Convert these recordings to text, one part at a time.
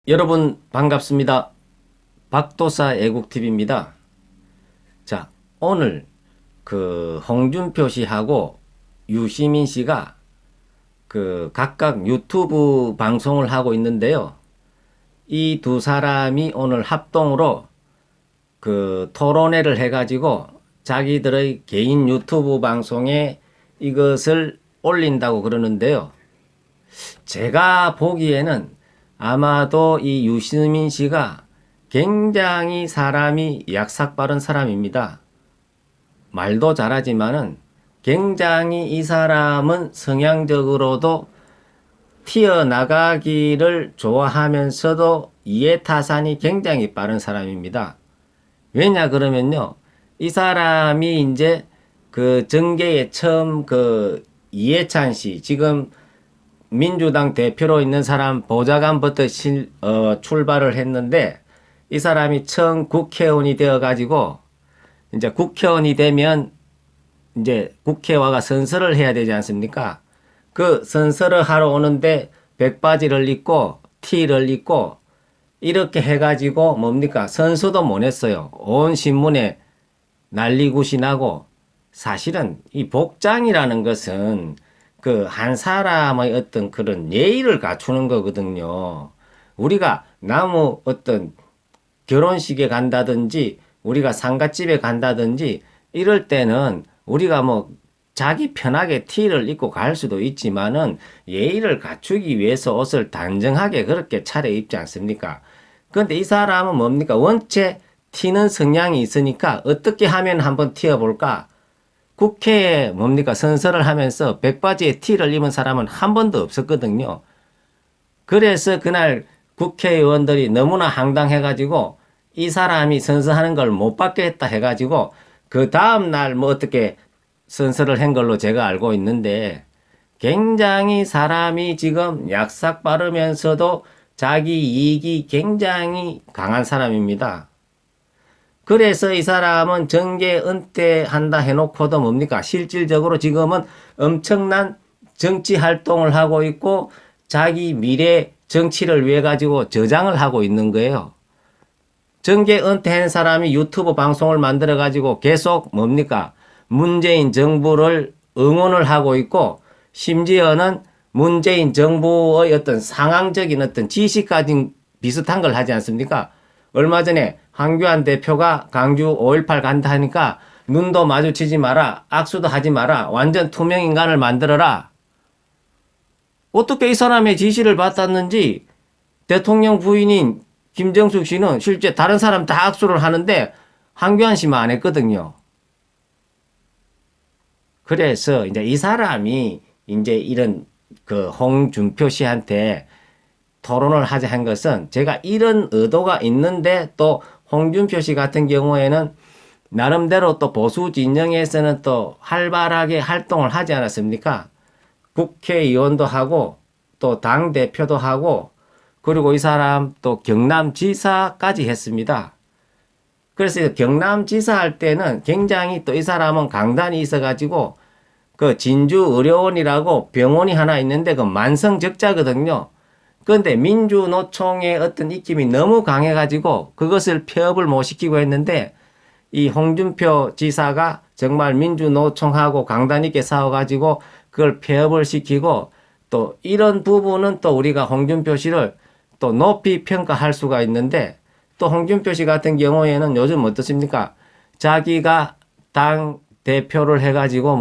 여러분 반갑습니다. 박도사 애국TV입니다. 자, 오늘 홍준표 씨하고 유시민 씨가 각각 유튜브 방송을 하고 있는데요. 이 두 사람이 오늘 합동으로 토론회를 해가지고 자기들의 개인 유튜브 방송에 이것을 올린다고 그러는데요. 제가 보기에는 아마도 이 유시민 씨가 굉장히 사람이 약삭빠른 사람입니다. 말도 잘하지만은 굉장히 이 사람은 성향적으로도 튀어나가기를 좋아하면서도 이해타산이 굉장히 빠른 사람입니다. 왜냐 그러면요. 이 사람이 이제 정계에 처음 이해찬 씨, 지금 민주당 대표로 있는 사람 보좌관부터 출발을 했는데, 이 사람이 처음 국회의원이 되어 가지고 이제 국회의원이 되면 이제 국회와가 선서를 해야 되지 않습니까? 그 선서를 하러 오는데 백바지를 입고 티를 입고 이렇게 해가지고 뭡니까? 선서도 못 했어요. 온 신문에 난리굿이 나고, 사실은 이 복장이라는 것은 한 사람의 어떤 그런 예의를 갖추는 거거든요. 우리가 어떤 결혼식에 간다든지 우리가 상갓집에 간다든지 이럴 때는 우리가 자기 편하게 티를 입고 갈 수도 있지만은 예의를 갖추기 위해서 옷을 단정하게 그렇게 차려입지 않습니까? 그런데 이 사람은 뭡니까? 원체 튀는 성향이 있으니까 어떻게 하면 한번 튀어볼까? 국회에 선서를 하면서 백바지에 티를 입은 사람은 한 번도 없었거든요. 그래서 그날 국회의원들이 너무나 황당해가지고 이 사람이 선서하는 걸 못 받겠다 해가지고 그 다음날 어떻게 선서를 한 걸로 제가 알고 있는데, 굉장히 사람이 지금 약삭 빠르면서도 자기 이익이 굉장히 강한 사람입니다. 그래서 이 사람은 정계 은퇴한다 해놓고도 실질적으로 지금은 엄청난 정치 활동을 하고 있고 자기 미래 정치를 위해 가지고 저장을 하고 있는 거예요. 정계 은퇴한 사람이 유튜브 방송을 만들어 가지고 계속 문재인 정부를 응원을 하고 있고, 심지어는 문재인 정부의 어떤 상황적인 어떤 지시까지 비슷한 걸 하지 않습니까? 얼마 전에 황교안 대표가 광주 5.18 간다 하니까 눈도 마주치지 마라, 악수도 하지 마라, 완전 투명 인간을 만들어라. 어떻게 이 사람의 지시를 받았는지 대통령 부인인 김정숙 씨는 실제 다른 사람 다 악수를 하는데 황교안 씨만 안 했거든요. 그래서 이제 이 사람이 이제 이런 홍준표 씨한테 토론을 하자 한 것은, 제가 이런 의도가 있는데, 또 홍준표 씨 같은 경우에는 나름대로 또 보수 진영에서는 또 활발하게 활동을 하지 않았습니까? 국회의원도 하고 또 당대표도 하고, 그리고 이 사람 또 경남지사까지 했습니다. 그래서 경남지사 할 때는 굉장히 또 이 사람은 강단이 있어가지고 진주의료원이라고 병원이 하나 있는데 만성적자거든요. 그런데 민주노총의 어떤 입김이 너무 강해가지고 그것을 폐업을 못 시키고 했는데, 이 홍준표 지사가 정말 민주노총하고 강단 있게 싸워가지고 그걸 폐업을 시키고, 또 이런 부분은 또 우리가 홍준표 씨를 또 높이 평가할 수가 있는데, 또 홍준표 씨 같은 경우에는 요즘 어떻습니까? 자기가 당 대표를 해가지고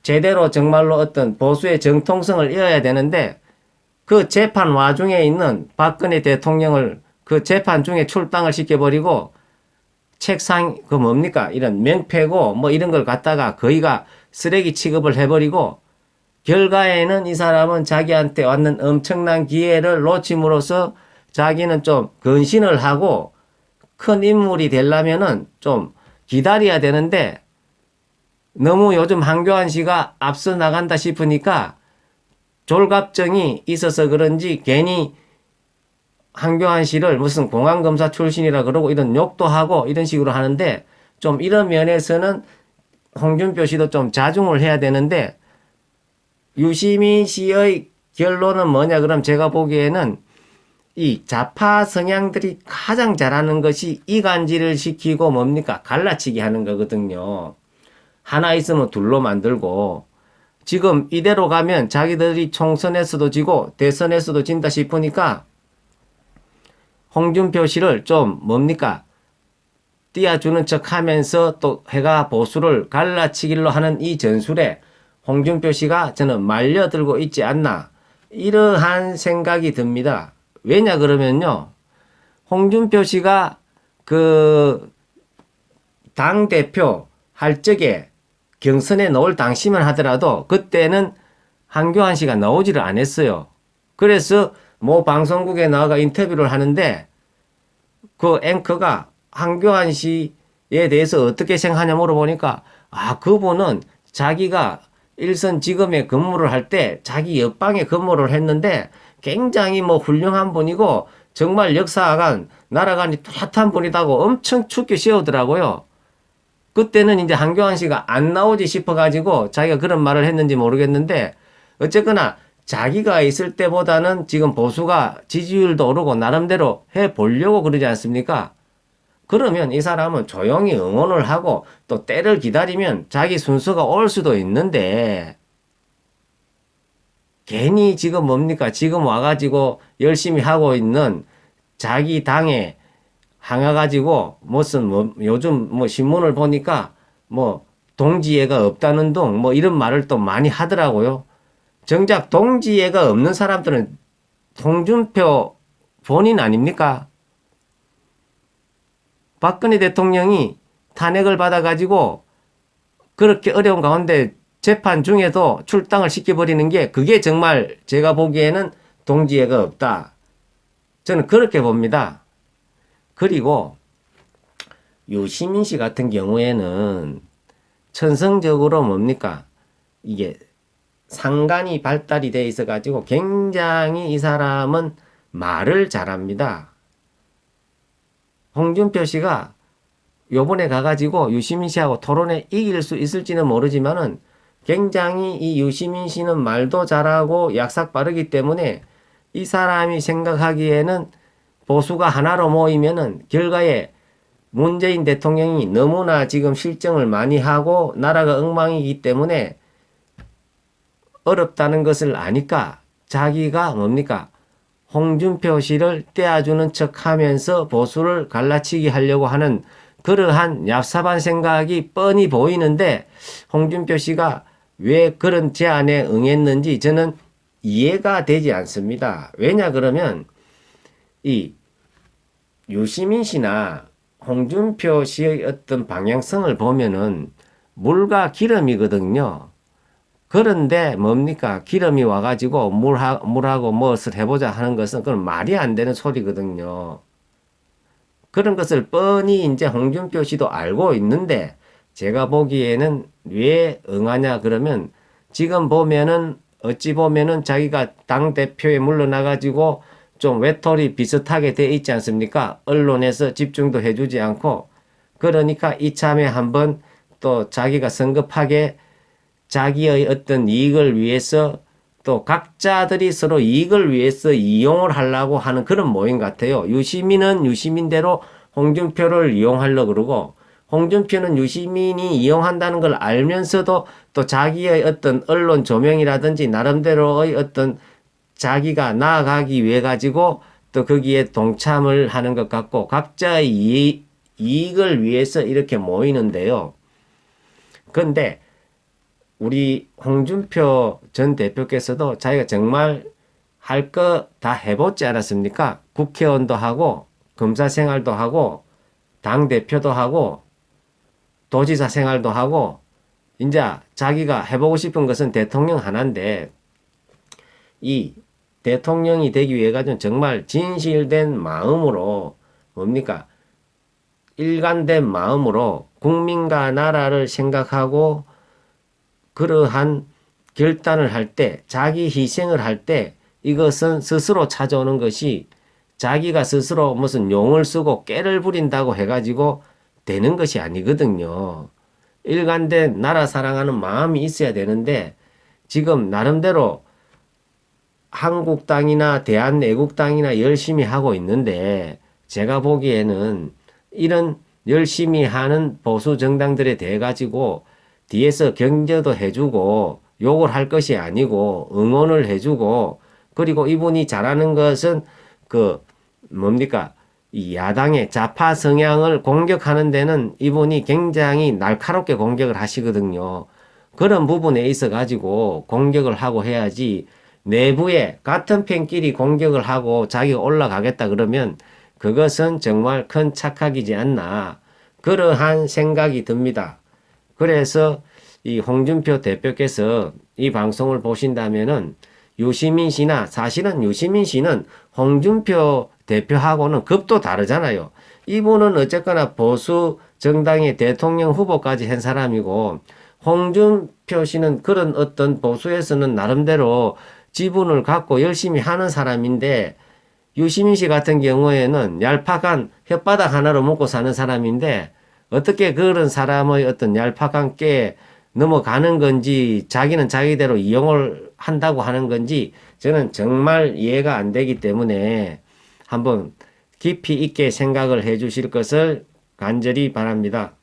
제대로 정말로 어떤 보수의 정통성을 이어야 되는데, 그 재판 와중에 있는 박근혜 대통령을 그 재판 중에 출당을 시켜버리고, 책상 이런 명패고 이런 걸 갖다가 거의가 쓰레기 취급을 해버리고, 결과에는 이 사람은 자기한테 왔는 엄청난 기회를 놓침으로써 자기는 좀 근신을 하고 큰 인물이 되려면은 좀 기다려야 되는데, 너무 요즘 황교안 씨가 앞서 나간다 싶으니까 졸갑증이 있어서 그런지 괜히 황교안 씨를 무슨 공안검사 출신이라 그러고 이런 욕도 하고 이런 식으로 하는데, 좀 이런 면에서는 홍준표 씨도 좀 자중을 해야 되는데, 유시민 씨의 결론은 뭐냐 그럼 제가 보기에는 이 좌파 성향들이 가장 잘하는 것이 이간질을 시키고 뭡니까? 갈라치기 하는 거거든요. 하나 있으면 둘로 만들고, 지금 이대로 가면 자기들이 총선에서도 지고 대선에서도 진다 싶으니까 홍준표 씨를 좀 뭡니까? 띄워주는 척 하면서 또 해가 보수를 갈라치기로 하는 이 전술에 홍준표 씨가 저는 말려들고 있지 않나. 이러한 생각이 듭니다. 왜냐 그러면요. 홍준표 씨가 그 당대표 할 적에 경선에 나올 당시만 하더라도 그때는 한교안 씨가 나오지를 않았어요. 그래서 뭐 방송국에 나가 인터뷰를 하는데 그 앵커가 한교안 씨에 대해서 어떻게 생각하냐 물어보니까 그분은 자기가 일선지검에 근무를 할 때 자기 옆방에 근무를 했는데 굉장히 뭐 훌륭한 분이고 정말 역사관 나라관이 뚜렷한 분이다고 엄청 축게 세우더라고요. 그때는 이제 한교안 씨가 안 나오지 싶어가지고 자기가 그런 말을 했는지 모르겠는데 어쨌거나 자기가 있을 때보다는 지금 보수가 지지율도 오르고 나름대로 해 보려고 그러지 않습니까? 그러면 이 사람은 조용히 응원을 하고 또 때를 기다리면 자기 순서가 올 수도 있는데 괜히 지금 뭡니까? 지금 와가지고 열심히 하고 있는 자기 당에 항해가지고 무슨 뭐 요즘 뭐 신문을 보니까 뭐 동지애가 없다는 둥 뭐 이런 말을 또 많이 하더라고요. 정작 동지애가 없는 사람들은 홍준표 본인 아닙니까? 박근혜 대통령이 탄핵을 받아가지고 그렇게 어려운 가운데 재판 중에도 출당을 시켜버리는 게 그게 정말 제가 보기에는 동지애가 없다. 저는 그렇게 봅니다. 그리고 유시민 씨 같은 경우에는 천성적으로 뭡니까? 이게 상간이 발달이 돼 있어 가지고 굉장히 이 사람은 말을 잘합니다. 홍준표 씨가 요번에 가가지고 유시민 씨하고 토론에 이길 수 있을지는 모르지만은 굉장히 이 유시민 씨는 말도 잘하고 약삭 빠르기 때문에 이 사람이 생각하기에는 보수가 하나로 모이면은 결과에 문재인 대통령이 너무나 지금 실정을 많이 하고 나라가 엉망이기 때문에 어렵다는 것을 아니까 자기가 뭡니까? 홍준표 씨를 떼어주는 척 하면서 보수를 갈라치기 하려고 하는 그러한 얍삽한 생각이 뻔히 보이는데 홍준표 씨가 왜 그런 제안에 응했는지 저는 이해가 되지 않습니다. 왜냐 그러면 이 유시민 씨나 홍준표 씨의 어떤 방향성을 보면은 물과 기름이거든요. 그런데 뭡니까? 기름이 와가지고 물하고 무엇을 해보자 하는 것은 그건 말이 안 되는 소리거든요. 그런 것을 뻔히 이제 홍준표 씨도 알고 있는데 제가 보기에는 왜 응하냐 그러면 지금 보면은 어찌 보면은 자기가 당대표에 물러나가지고 좀 외톨이 비슷하게 돼 있지 않습니까? 언론에서 집중도 해주지 않고 그러니까 이참에 한번 또 자기가 성급하게 자기의 어떤 이익을 위해서 또 각자들이 서로 이익을 위해서 이용을 하려고 하는 그런 모임 같아요. 유시민은 유시민대로 홍준표를 이용하려고 그러고 홍준표는 유시민이 이용한다는 걸 알면서도 또 자기의 어떤 언론 조명이라든지 나름대로의 어떤 자기가 나아가기 위해 가지고 또 거기에 동참을 하는 것 같고 각자의 이익을 위해서 이렇게 모이는데요. 그런데 우리 홍준표 전 대표께서도 자기가 정말 할 거 다 해보지 않았습니까? 국회의원도 하고 검사 생활도 하고 당대표도 하고 도지사 생활도 하고 이제 자기가 해보고 싶은 것은 대통령 하나인데 이 대통령이 되기 위해 가지고 정말 진실된 마음으로 뭡니까? 일관된 마음으로 국민과 나라를 생각하고 그러한 결단을 할 때, 자기 희생을 할 때 이것은 스스로 찾아오는 것이 자기가 스스로 무슨 용을 쓰고 깨를 부린다고 해가지고 되는 것이 아니거든요. 일관된 나라 사랑하는 마음이 있어야 되는데 지금 나름대로 한국당이나 대한애국당이나 열심히 하고 있는데 제가 보기에는 이런 열심히 하는 보수 정당들에 대해 가지고 뒤에서 격려도 해주고 욕을 할 것이 아니고 응원을 해주고 그리고 이분이 잘하는 것은 그 뭡니까? 이 야당의 좌파 성향을 공격하는 데는 이분이 굉장히 날카롭게 공격을 하시거든요. 그런 부분에 있어 가지고 공격을 하고 해야지 내부에 같은 편끼리 공격을 하고 자기가 올라가겠다 그러면 그것은 정말 큰 착각이지 않나 그러한 생각이 듭니다. 그래서 이 홍준표 대표께서 이 방송을 보신다면은 유시민 씨나 사실은 유시민 씨는 홍준표 대표하고는 급도 다르잖아요. 이분은 어쨌거나 보수 정당의 대통령 후보까지 한 사람이고 홍준표 씨는 그런 어떤 보수에서는 나름대로 지분을 갖고 열심히 하는 사람인데 유시민 씨 같은 경우에는 얄팍한 혓바닥 하나로 먹고 사는 사람인데 어떻게 그런 사람의 어떤 얄팍한 깨에 넘어가는 건지 자기는 자기대로 이용을 한다고 하는 건지 저는 정말 이해가 안 되기 때문에 한번 깊이 있게 생각을 해 주실 것을 간절히 바랍니다.